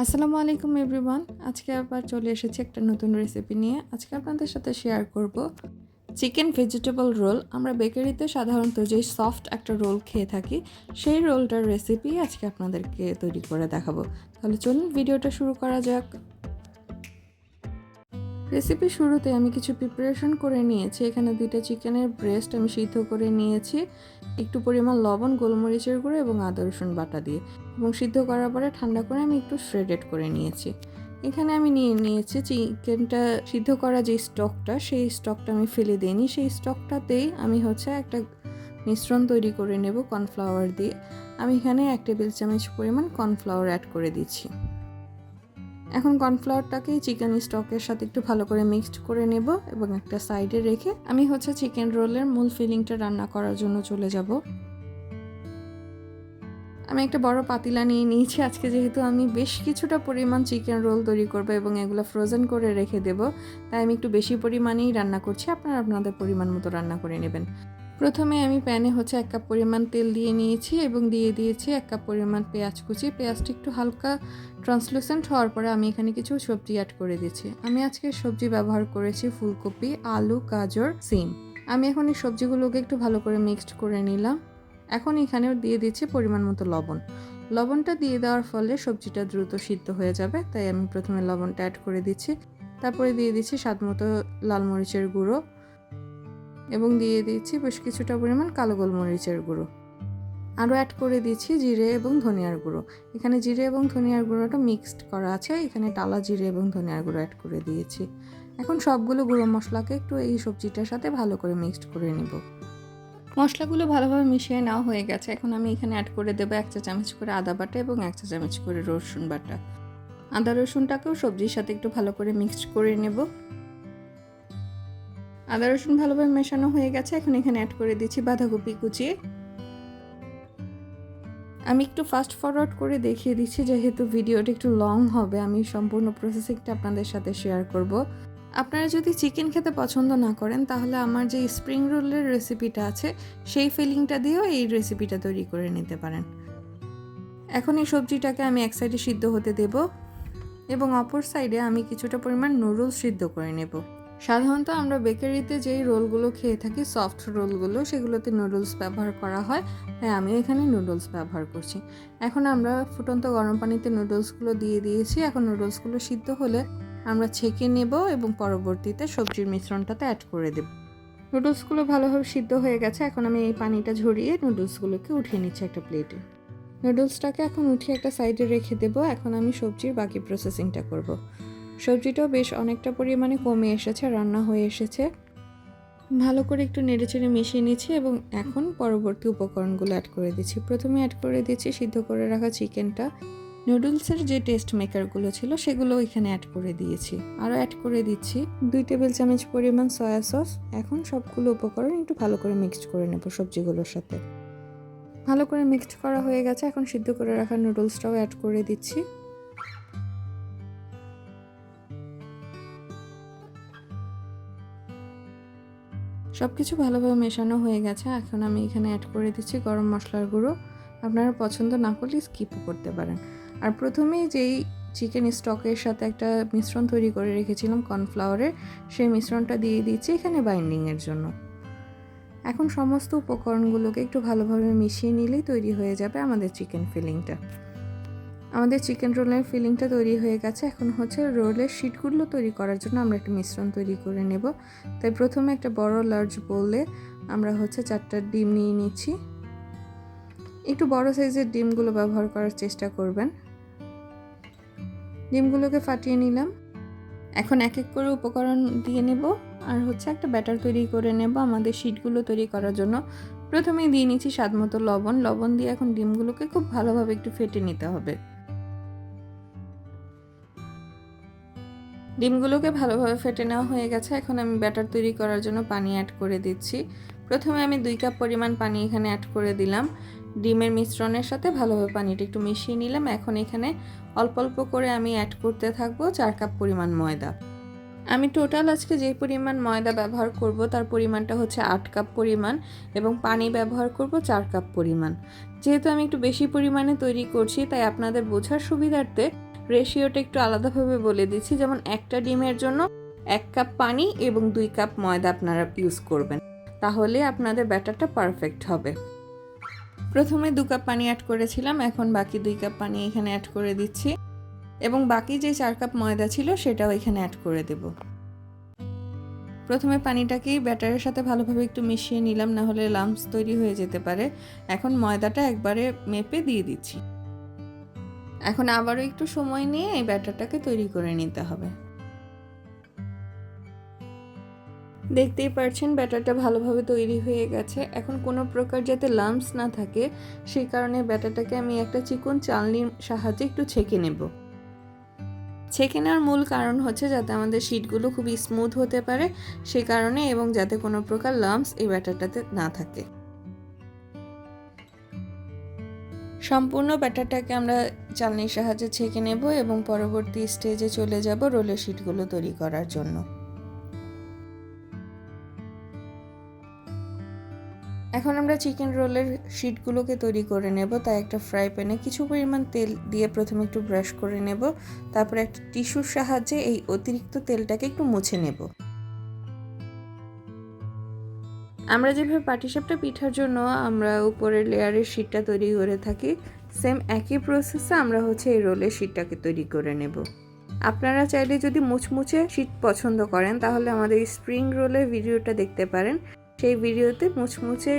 আসসালামু আলাইকুম এভরিওয়ান। আজকে আবার চলে এসেছি একটা নতুন রেসিপি নিয়ে। আজকে আপনাদের সাথে শেয়ার করব চিকেন ভেজিটেবল রোল। আমরা বেকারিতে সাধারণত যে সফট একটা রোল খেয়ে থাকি, সেই রোলটার রেসিপি আজকে আপনাদেরকে তৈরি করে দেখাবো। তাহলে চলুন ভিডিওটা শুরু করা যাক। রেসিপি শুরুতে আমি কিছু প্রিপারেশন করে নিয়েছি। এখানে 2টা চিকেনের ব্রেস্ট আমি সিদ্ধ করে নিয়েছি, একটু পরিমাণ লবণ, গোলমরিচের গুঁড়ো এবং আদা রসুন বাটা দিয়ে, এবং সিদ্ধ করার পরে ঠান্ডা করে আমি একটু শ্রেডেড করে নিয়েছি। এখানে আমি নিয়েছি চিকেনটা সিদ্ধ করা যে স্টকটা, সেই স্টকটা আমি ফেলে দিইনি। সেই স্টকটাতেই আমি একটা মিশ্রণ তৈরি করে নেব কর্নফ্লাওয়ার দিয়ে। আমি এখানে 1 টেবিল চামচ পরিমাণ কর্নফ্লাওয়ার অ্যাড করে দিচ্ছি। এখন কর্নফ্লাওয়ারটাকে চিকেন স্টকের সাথে একটু ভালো করে মিক্সড করে নেব এবং একটা সাইডে রেখে আমি চিকেন রোলের মূল ফিলিংটা রান্না করার জন্য চলে যাব। আমি একটা বড় পাতিলা নিয়ে নিয়েছি। আজকে যেহেতু আমি বেশ কিছুটা পরিমাণ চিকেন রোল তৈরি করব এবং এগুলো ফ্রোজেন করে রেখে দেব, তাই আমি একটু বেশি পরিমাণেই রান্না করছি। আপনারা আপনাদের পরিমাণ মতো রান্না করে নেবেন। প্রথমে আমি প্যানে 1 কাপ পরিমাণ তেল দিয়ে নিয়েছি এবং দিয়ে দিয়েছি 1 কাপ পরিমাণ পেঁয়াজ কুচি। পেঁয়াজটা একটু হালকা ট্রান্সলুসেন্ট হওয়ার পরে আমি এখানে কিছু সবজি অ্যাড করে দিচ্ছি। আমি আজকে সবজি ব্যবহার করেছি ফুলকপি, আলু, গাজর, সিম। আমি এখন এই সবজিগুলোকে একটু ভালো করে মিক্সড করে নিলাম। এখন এখানেও দিয়ে দিচ্ছি পরিমাণ মতো লবণ। লবণটা দিয়ে দেওয়ার ফলে সবজিটা দ্রুত সিদ্ধ হয়ে যাবে, তাই আমি প্রথমে লবণটা অ্যাড করে দিচ্ছি। তারপরে দিয়ে দিচ্ছি স্বাদ মতো লাল মরিচের গুঁড়ো এবং দিয়ে দিচ্ছি বেশ কিছুটা পরিমাণ কালো গোলমরিচের গুঁড়ো। আরও অ্যাড করে দিচ্ছি জিরে এবং ধনিয়ার গুঁড়ো। এখানে জিরে এবং ধনিয়ার গুঁড়োটা মিক্সড করা আছে, এখানে টালা জিরে এবং ধনিয়ার গুঁড়ো অ্যাড করে দিয়েছি। এখন সবগুলো গুঁড়ো মশলাকে একটু এই সবজিটার সাথে ভালো করে মিক্সড করে নেব। মশলাগুলো ভালোভাবে মিশিয়ে নেওয়া হয়ে গেছে। এখন আমি এখানে অ্যাড করে দেবো 1 চা চামচ করে আদা বাটা এবং 1 চা চামচ করে রসুন বাটা। আদা রসুনটাকেও সবজির সাথে একটু ভালো করে মিক্সড করে নেব। আদা রসুন ভালোভাবে মেশানো হয়ে গেছে। এখন এখানে অ্যাড করে দিচ্ছি বাঁধাকপি কুচি। আমি একটু ফাস্ট ফরওয়ার্ড করে দেখিয়ে দিচ্ছি, যেহেতু ভিডিওটা একটু লং হবে। আমি সম্পূর্ণ প্রসেসিংটা আপনাদের সাথে শেয়ার করব। আপনারা যদি চিকেন খেতে পছন্দ না করেন, তাহলে আমার যে স্প্রিং রোলের রেসিপিটা আছে, সেই ফিলিংটা দিয়েও এই রেসিপিটা তৈরি করে নিতে পারেন। এখন এই সবজিটাকে আমি এক সাইডে সিদ্ধ হতে দেব এবং অপর সাইডে আমি কিছুটা পরিমাণ নুডলস সিদ্ধ করে নেব। সাধারণত আমরা বেকারিতে যেই রোলগুলো খেয়ে থাকি, সফট রোলগুলো, সেগুলোতে নুডলস ব্যবহার করা হয়, তাই আমিও এখানে নুডলস ব্যবহার করছি। এখন আমরা ফুটন্ত গরম পানিতে নুডলসগুলো দিয়ে দিয়েছি। এখন নুডলসগুলো সিদ্ধ হলে আমরা ছেঁকে নেব এবং পরবর্তীতে সবজির মিশ্রণটাতে অ্যাড করে দেব। নুডলসগুলো ভালোভাবে সিদ্ধ হয়ে গেছে। এখন আমি এই পানিটা ঝরিয়ে নুডলসগুলোকে উঠিয়ে নিচ্ছি একটা প্লেটে। নুডলসটাকে এখন উঠিয়ে একটা সাইডে রেখে দেব। এখন আমি সবজির বাকি প্রসেসিংটা করব। সবজিটাও বেশ অনেকটা পরিমাণে কমে এসেছে, রান্না হয়ে এসেছে। ভালো করে একটু নেড়েচেড়ে মিশিয়ে নিচ্ছি এবং এখন পরবর্তী উপকরণগুলো অ্যাড করে দিচ্ছি। প্রথমে অ্যাড করে দিচ্ছি সিদ্ধ করে রাখা চিকেনটা। নুডলসের যে টেস্ট মেকারগুলো ছিল, সেগুলো এখানে অ্যাড করে দিয়েছি। আরও অ্যাড করে দিচ্ছি 2 টেবিল চামচ পরিমাণ সয়া সস। এখন সবগুলো উপকরণ একটু ভালো করে মিক্সড করে নেব সবজিগুলোর সাথে। ভালো করে মিক্সড করা হয়ে গেছে। এখন সিদ্ধ করে রাখা নুডলসটাও অ্যাড করে দিচ্ছি। সব কিছু ভালোভাবে মেশানো হয়ে গেছে। এখন আমি এখানে অ্যাড করে দিচ্ছি গরম মশলার গুঁড়ো। আপনারা পছন্দ না করলে স্কিপও করতে পারেন। আর প্রথমেই যেই চিকেন স্টকের সাথে একটা মিশ্রণ তৈরি করে রেখেছিলাম কর্নফ্লাওয়ারের, সেই মিশ্রণটা দিয়ে দিচ্ছি এখানে বাইন্ডিংয়ের জন্য। এখন সমস্ত উপকরণগুলোকে একটু ভালোভাবে মিশিয়ে নিলেই তৈরি হয়ে যাবে আমাদের চিকেন ফিলিংটা। আমাদের চিকেন রোলের ফিলিংটা তৈরি হয়ে গেছে। এখন রোলের শিটগুলো তৈরি করার জন্য আমরা একটা মিশ্রণ তৈরি করে নেব। তাই প্রথমে একটা বড় লার্জ বোলে আমরা 4টা ডিম নিয়ে নিচ্ছি। একটু বড় সাইজের ডিমগুলো ব্যবহার করার চেষ্টা করবেন। ডিমগুলোকে ফাটিয়ে নিলাম। এখন এক এক করে উপকরণ দিয়ে নেব আর একটা ব্যাটার তৈরি করে নেব আমাদের শিটগুলো তৈরি করার জন্য। প্রথমেই দিয়ে নিচ্ছি স্বাদ মতো লবণ। লবণ দিয়ে এখন ডিমগুলোকে খুব ভালোভাবে একটু ফেটে নিতে হবে। ডিমগুলোকে ভালোভাবে ফেটে নেওয়া হয়ে গেছে। এখন আমি ব্যাটার তৈরি করার জন্য পানি অ্যাড করে দিচ্ছি। প্রথমে আমি 2 কাপ পরিমাণ পানি এখানে অ্যাড করে দিলাম। ডিমের মিশ্রণের সাথে ভালোভাবে পানিটা একটু মিশিয়ে নিলাম। এখন এখানে অল্প অল্প করে আমি অ্যাড করতে থাকবো 4 কাপ পরিমাণ ময়দা। আমি টোটাল আজকে যে পরিমাণ ময়দা ব্যবহার করব, তার পরিমাণটা 8 কাপ পরিমাণ এবং পানি ব্যবহার করব 4 কাপ পরিমাণ। যেহেতু আমি একটু বেশি পরিমাণে তৈরি করছি, তাই আপনাদের বোঝার সুবিধার্থে রেশিওটা একটু আলাদাভাবে বলে দিচ্ছি। যেমন একটা ডিমের জন্য 1 কাপ পানি এবং 2 কাপ ময়দা আপনারা ইউজ করবেন, তাহলে আপনাদের ব্যাটারটা পারফেক্ট হবে। প্রথমে 2 কাপ পানি অ্যাড করেছিলাম, এখন বাকি 2 কাপ পানি এখানে অ্যাড করে দিচ্ছি এবং বাকি যে 4 কাপ ময়দা ছিল সেটাও এখানে অ্যাড করে দেব। প্রথমে পানিটাকেই ব্যাটারের সাথে ভালোভাবে একটু মিশিয়ে নিলাম, না হলে লাম্পস তৈরি হয়ে যেতে পারে। এখন ময়দাটা একবারে মেপে দিয়ে দিচ্ছি। এখন আবারও একটু সময় নিয়ে এই ব্যাটারটাকে তৈরি করে নিতে হবে। দেখতেই পাচ্ছেন ব্যাটারটা ভালোভাবে তৈরি হয়ে গেছে। এখন কোনো প্রকার যাতে লাম্পস না থাকে সেই কারণে ব্যাটারটাকে আমি একটা চিকন চালনির সাহায্যে একটু ছেঁকে নেব। ছেঁকে নেওয়ার মূল কারণ হচ্ছে যাতে আমাদের শিটগুলো খুবই স্মুথ হতে পারে সেই কারণে, এবং যাতে কোনো প্রকার লাম্পস এই ব্যাটারটাতে না থাকে। সম্পূর্ণ ব্যাটারটাকে আমরা চালনির সাহায্যে ছেঁকে নেব এবং পরবর্তী স্টেজে চলে যাব রোলের শিটগুলো তৈরি করার জন্য। এখন আমরা চিকেন রোলের শিটগুলোকে তৈরি করে নেব, তাই একটা ফ্রাই প্যানে কিছু পরিমাণ তেল দিয়ে প্রথমে একটু ব্রাশ করে নেব, তারপরে একটা টিস্যুর সাহায্যে এই অতিরিক্ত তেলটাকে একটু মুছে নেব। আমরা যেভাবে পাটিসাপটা পিঠার জন্য আমরা উপরের লেয়ারের শিটটা তৈরি করে থাকি, সেম একই প্রসেসে আমরা এই রোলের শিটটাকে তৈরি করে নেব। আপনারা চাইলে যদি মুচমুচে শিট পছন্দ করেন তাহলে আমাদের স্প্রিং রোলের ভিডিওটা দেখতে পারেন, সেই ভিডিওতে মুচমুচে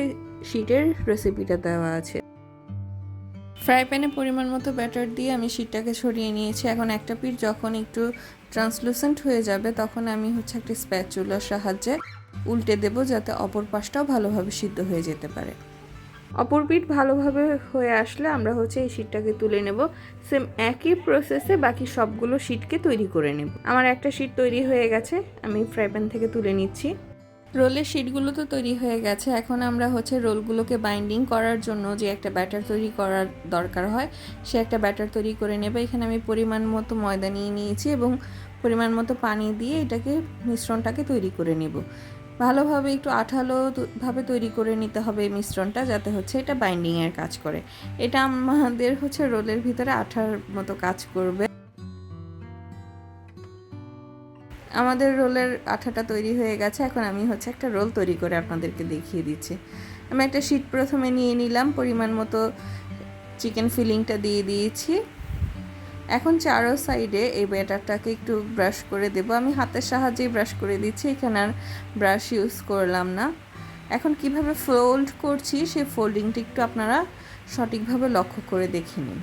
শিটের রেসিপিটা দেওয়া আছে। ফ্রাই প্যানে পরিমাণ মতো ব্যাটার দিয়ে আমি শিটটাকে ছড়িয়ে নিয়েছি। এখন একটা পিঠ যখন একটু ট্রান্সলুসেন্ট হয়ে যাবে তখন আমি একটা স্প্যাচুলার সাহায্যে উল্টে দেব, যাতে অপর পাশটাও ভালোভাবে সিদ্ধ হয়ে যেতে পারে। অপর পিঠ ভালোভাবে হয়ে আসলে আমরা এই শিটটাকে তুলে নেব। সেম একই প্রসেসে বাকি সবগুলো শিটকে তৈরি করে নেব। আমার একটা শিট তৈরি হয়ে গেছে, আমি ফ্রাই প্যান থেকে তুলে নিচ্ছি। রোলের শিটগুলো তো তৈরি হয়ে গেছে। এখন আমরা রোলগুলোকে বাইন্ডিং করার জন্য যে একটা ব্যাটার তৈরি করার দরকার হয় সে একটা ব্যাটার তৈরি করে নেব। এখানে আমি পরিমাণ মতো ময়দা নিয়ে নিয়েছি এবং পরিমাণ মতো পানি দিয়ে এটাকে মিশ্রণটাকে তৈরি করে নেব। ভালোভাবে একটু আঠালোভাবে তৈরি করে নিতে হবে এই মিশ্রণটা, যাতে এটা বাইন্ডিংয়ের কাজ করে। এটা আমাদের রোলের ভিতরে আঠার মতো কাজ করবে। আমাদের রোলের আঠাটা তৈরি হয়ে গেছে। এখন আমি একটা রোল তৈরি করে আপনাদেরকে দেখিয়ে দিচ্ছি। আমি একটা শিট প্রথমে নিয়ে নিলাম, পরিমাণ মতো চিকেন ফিলিংটা দিয়ে দিয়েছি। এখন চারো সাইডে এই ব্যাটারটাকে একটু ব্রাশ করে দেব। আমি হাতের সাহায্যেই ব্রাশ করে দিচ্ছি, এখানে আর ব্রাশ ইউজ করলাম না। এখন কিভাবে ফোল্ড করছি সেই ফোল্ডিংটা একটু আপনারা সঠিকভাবে লক্ষ্য করে দেখে নিন।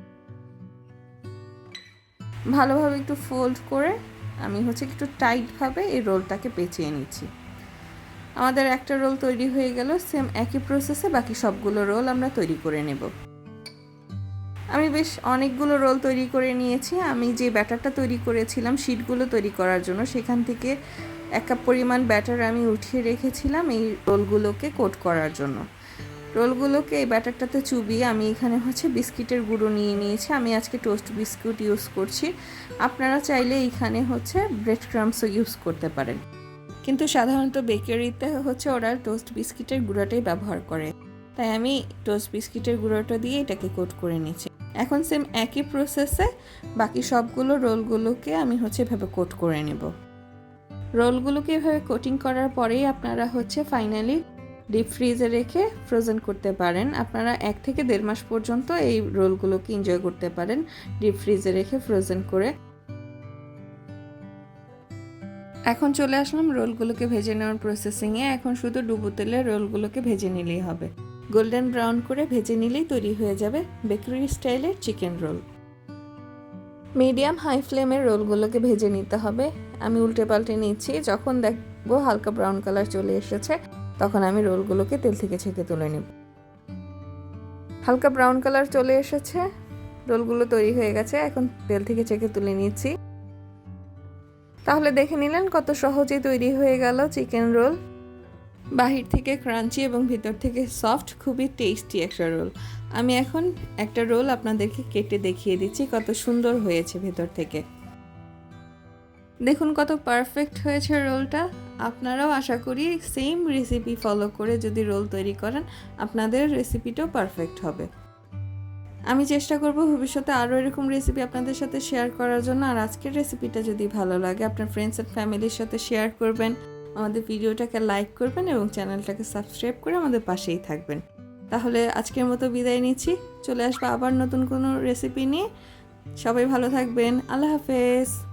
ভালোভাবে একটু ফোল্ড করে আমি একটু টাইটভাবে এই রোলটাকে পেঁচিয়ে নিচ্ছি। আমাদের একটা রোল তৈরি হয়ে গেল। সেম একই প্রসেসে বাকি সবগুলো রোল আমরা তৈরি করে নেব। আমি বেশ অনেকগুলো রোল তৈরি করে নিয়েছি। আমি যে ব্যাটারটা তৈরি করেছিলাম শিটগুলো তৈরি করার জন্য, সেখান থেকে 1 কাপ পরিমাণ ব্যাটার আমি উঠিয়ে রেখেছিলাম এই রোলগুলোকে কোট করার জন্য। রোলগুলোকে এই ব্যাটারটাতে চুবিয়ে আমি এখানে বিস্কিটের গুঁড়ো নিয়ে নিয়েছি। আমি আজকে টোস্ট বিস্কুট ইউজ করছি। আপনারা চাইলে এখানে ব্রেড ক্রাম্বসও ইউজ করতে পারেন, কিন্তু সাধারণত বেকারিতে ওরা টোস্ট বিস্কিটের গুঁড়োটাই ব্যবহার করে, তাই আমি টোস্ট বিস্কিটের গুঁড়োটা দিয়ে এটাকে কোট করে নিচ্ছি। এখন সেম একই প্রসেসে বাকি সবগুলো রোলগুলোকে আমি এভাবে কোট করে নেব। রোলগুলোকে এভাবে কোটিং করার পরেই আপনারা ফাইনালি ডিপ ফ্রিজে রেখে ফ্রোজেন করতে পারেন। আপনারা 1 থেকে 1.5 মাস পর্যন্ত এই রোলগুলোকে এনজয় করতে পারেন ডিপ ফ্রিজে রেখে ফ্রোজেন করে। এখন চলে আসলাম রোলগুলোকে ভেজে নেওয়ার প্রসেসিংয়ে। এখন শুধু ডুবো তেলে রোলগুলোকে ভেজে নিলেই হবে। গোল্ডেন ব্রাউন করে ভেজে নিলেই তৈরি হয়ে যাবে বেকারি স্টাইলের চিকেন রোল। মিডিয়াম হাই ফ্লেমের রোলগুলোকে ভেজে নিতে হবে। আমি উল্টে পাল্টে নিচ্ছি। যখন দেখবো হালকা ব্রাউন কালার চলে এসেছে তখন আমি রোলগুলোকে তেল থেকে ছেঁকে তুলে নেব। হালকা ব্রাউন কালার চলে এসেছে, রোলগুলো তৈরি হয়ে গেছে। এখন তেল থেকে ছেঁকে তুলে নিচ্ছি। তাহলে দেখে নিলেন কত সহজেই তৈরি হয়ে গেল চিকেন রোল। বাহির থেকে ক্রাঞ্চি এবং ভিতর থেকে সফট, খুবই টেস্টি একটা রোল। আমি এখন একটা রোল আপনাদেরকে কেটে দেখিয়ে দিচ্ছি কত সুন্দর হয়েছে ভেতর থেকে। দেখুন কত পারফেক্ট হয়েছে রোলটা। আপনারাও আশা করি সেম রেসিপি ফলো করে যদি রোল তৈরি করেন আপনাদের রেসিপিটাও পারফেক্ট হবে। আমি চেষ্টা করব ভবিষ্যতে আরও এরকম রেসিপি আপনাদের সাথে শেয়ার করার জন্য। আর আজকের রেসিপিটা যদি ভালো লাগে আপনার ফ্রেন্ডস অ্যান্ড ফ্যামিলির সাথে শেয়ার করবেন, আমাদের ভিডিওটাকে লাইক করবেন এবং চ্যানেলটাকে সাবস্ক্রাইব করে আমাদের পাশেই থাকবেন। তাহলে আজকের মতো বিদায় নিচ্ছি, চলে আসবো আবার নতুন কোনো রেসিপি নিয়ে। সবাই ভালো থাকবেন, আল্লাহ হাফেজ।